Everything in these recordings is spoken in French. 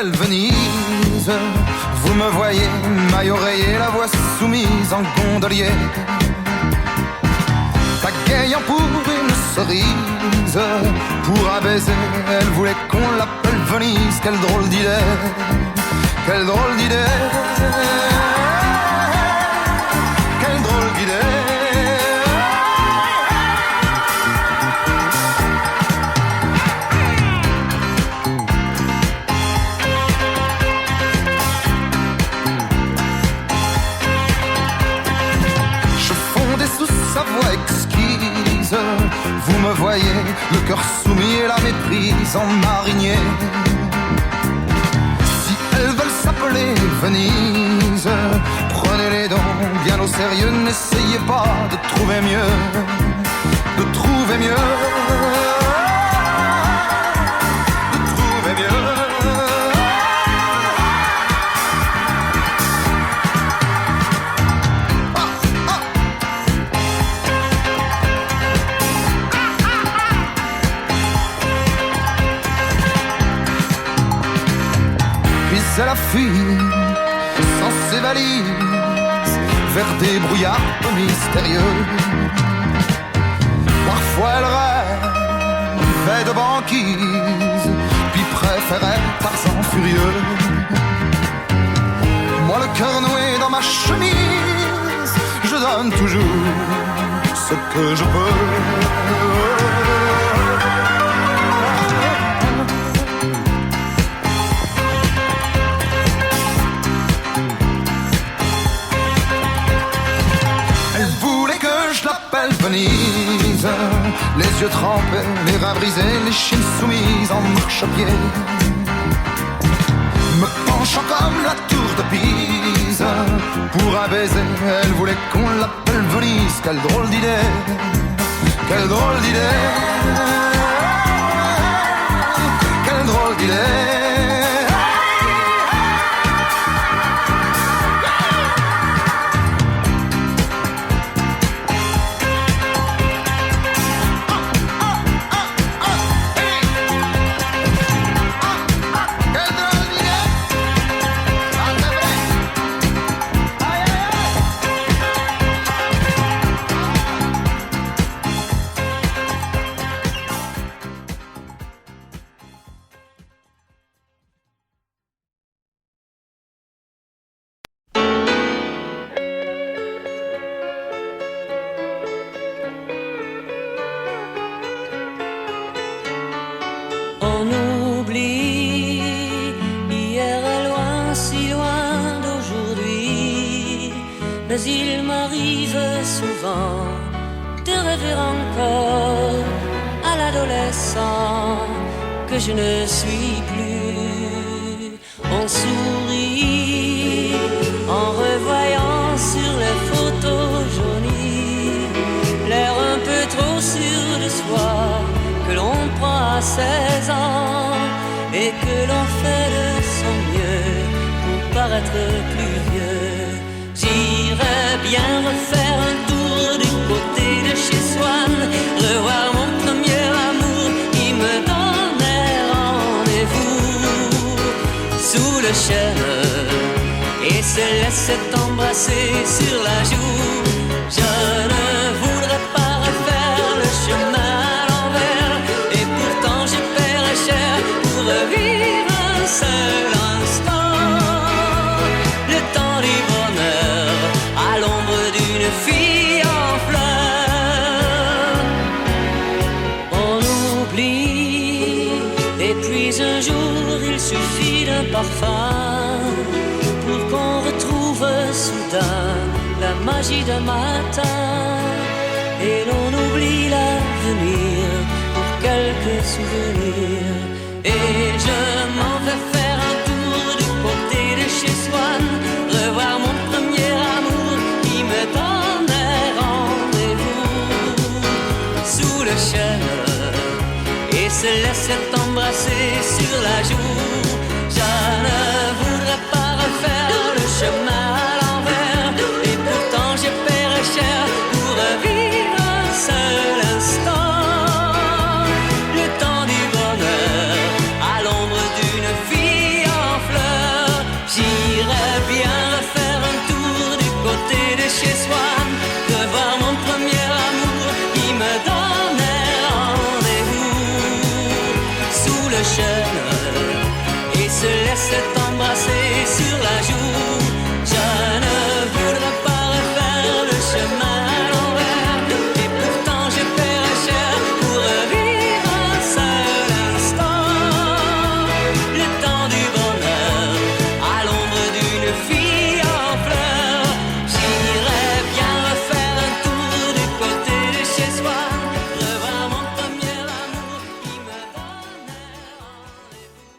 l'appelle Venise. Vous me voyez, maille oreiller, la voix soumise en gondolier. Pagayant pour une cerise, pour un baiser, elle voulait qu'on l'appelle Venise. Quelle drôle d'idée, quelle drôle d'idée, quelle drôle d'idée. Sa voix exquise, vous me voyez, le cœur soumis et la méprise en marinier. Si elles veulent s'appeler Venise, prenez-les donc bien au sérieux, n'essayez pas de trouver mieux, de trouver mieux, de trouver mieux. Elle a fui sans ses valises vers des brouillards mystérieux. Parfois elle rêvait de banquise, puis préférait Tarzan furieux. Moi le cœur noué dans ma chemise, je donne toujours ce que je peux. Venise, les yeux trempés, les reins brisés, les chines soumises en marchepied. Me penchant comme la tour de Pise, pour un baiser, elle voulait qu'on l'appelle Venise. Quelle drôle d'idée, quelle drôle d'idée, quelle drôle d'idée. Mais il m'arrive souvent de rêver encore à l'adolescent que je ne suis plus. On sourit en revoyant sur les photos jaunies l'air un peu trop sûr de soi que l'on prend à 16 ans et que l'on fait de son mieux pour paraître plus vieux. J'irais bien refaire un tour du côté de chez Swann, revoir mon premier amour qui me donnait rendez-vous sous le chêne et se laissait embrasser sur la joue. Je ne voudrais pas refaire le chemin à l'envers et pourtant je paierais cher pour revivre un seul instant. Le temps du bonheur à l'ombre d'une fille en fleurs. On oublie et puis un jour il suffit d'un parfum pour qu'on retrouve soudain la magie d'un matin. Et l'on oublie l'avenir pour quelques souvenirs. Et je m'en vais faire un tour du côté de chez Swann, revoir mon premier amour qui me donnait rendez-vous sous le chêne et se laissait embrasser sur la joue. Je ne voudrais pas refaire le chemin à l'envers et pourtant je paierais cher pour revivre un seul instant. Le temps du bonheur à l'ombre d'une fille en côté de chez soi, revoir mon premier amour qui me donnait rendez-vous sous le chêne et se laissait embrasser sur la joue. Je ne voudrais pas refaire le chemin à l'envers, et pourtant je paierais cher pour revivre un seul instant, le temps du bonheur à l'ombre d'une fille en fleurs. J'irais bien refaire un tour du côté de chez soi, revoir mon premier amour qui me donnait rendez-vous.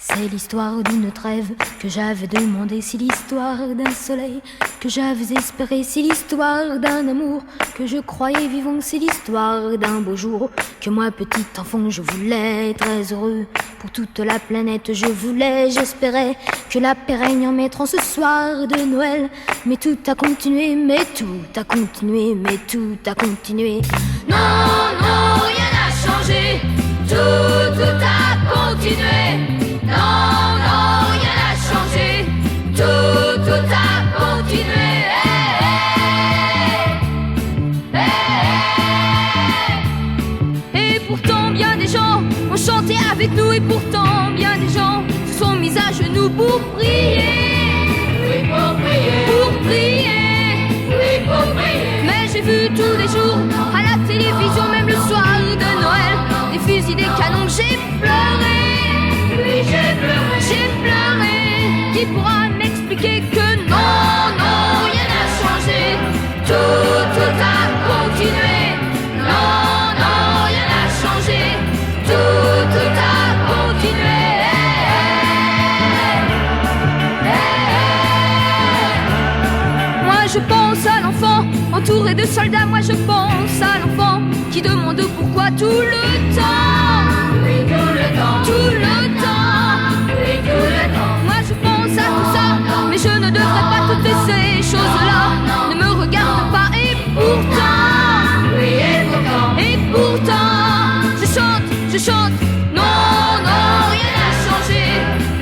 C'est l'histoire d'une trêve que j'avais demandé, c'est l'histoire d'un soleil que j'avais espéré, c'est l'histoire d'un amour que je croyais vivant, c'est l'histoire d'un beau jour que moi petit enfant je voulais très heureux pour toute la planète. Je voulais, j'espérais que la paix règne en mettant ce soir de Noël. Mais tout a continué, mais tout a continué, mais tout a continué. Non, non, rien n'a changé, tout a continué. Non, non, rien n'a changé, tout a continué. Et pourtant bien des gens ont chanté avec nous, et pourtant bien des gens se sont mis à genoux pour prier. Oui, pour prier. Pour prier. Oui, pour prier. Mais j'ai vu tous les jours à la télévision, même le soir de Noël, des fusils, des canons, j'ai pleuré. Oui, j'ai pleuré, j'ai pleuré. Qui pourra m'expliquer que non, non, rien n'a changé, tout a continué. Non, non, rien n'a changé, tout a continué. Moi je pense à l'enfant entouré de soldats, moi je pense à l'enfant qui demande pourquoi tout le temps. Oui, tout le temps. Tout le temps. Oui, tout le temps. Moi je pense à tout ça, mais je ne devrais pas toutes ces choses-là. Ne me regarde pas, et pourtant. Oui, et pourtant. Je chante, non, non, rien n'a changé,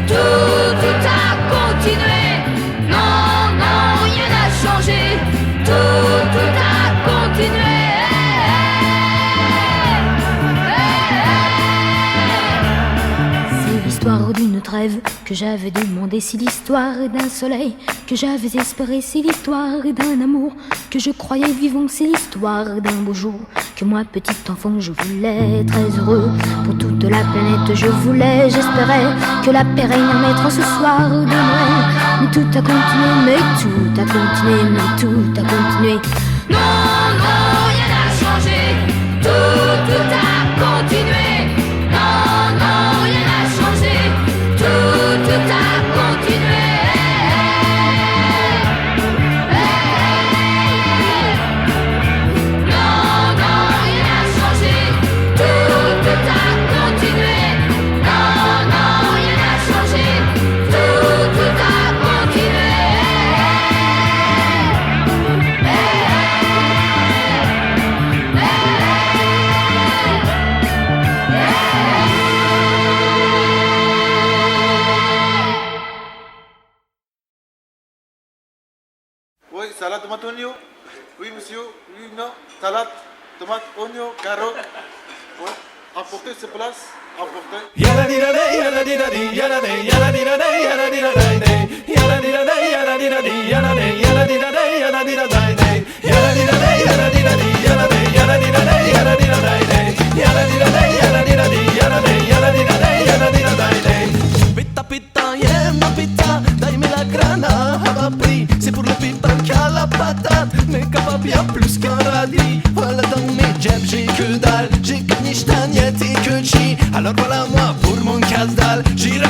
tout a continué. Non, non, rien n'a changé, tout a continué. C'est l'histoire d'une trêve que j'avais demandé, c'est l'histoire d'un soleil que j'avais espéré, c'est l'histoire d'un amour que je croyais vivant, c'est l'histoire d'un beau jour que moi petit enfant je voulais très heureux pour toute la planète. Je voulais, j'espérais que la paix règne en mettant ce soir de Noël. Mais tout a continué, mais tout a continué, mais tout a continué. Non, non, rien n'a changé, tout a continué. Non, non, rien n'a changé, tout a continué. Non, non, rien n'a changé, tout a continué. Non, non, rien n'a changé, tout a continué. Oui, salade, tomate, oignon. Oui, monsieur. Oui, non. Salade, tomate, oignon, carotte. Oui. Emportez ces places. Emportez. Pitta pitta, yemma pitta, dai-moi la grana à bas prix. C'est pour le pipa qui a la patate, mais capable bien plus qu'un radis. Voilà dans mes jebs, j'ai que dalle, j'ai que nichtagnette et que chi. Alors voilà moi pour mon casse-dalle, j'irai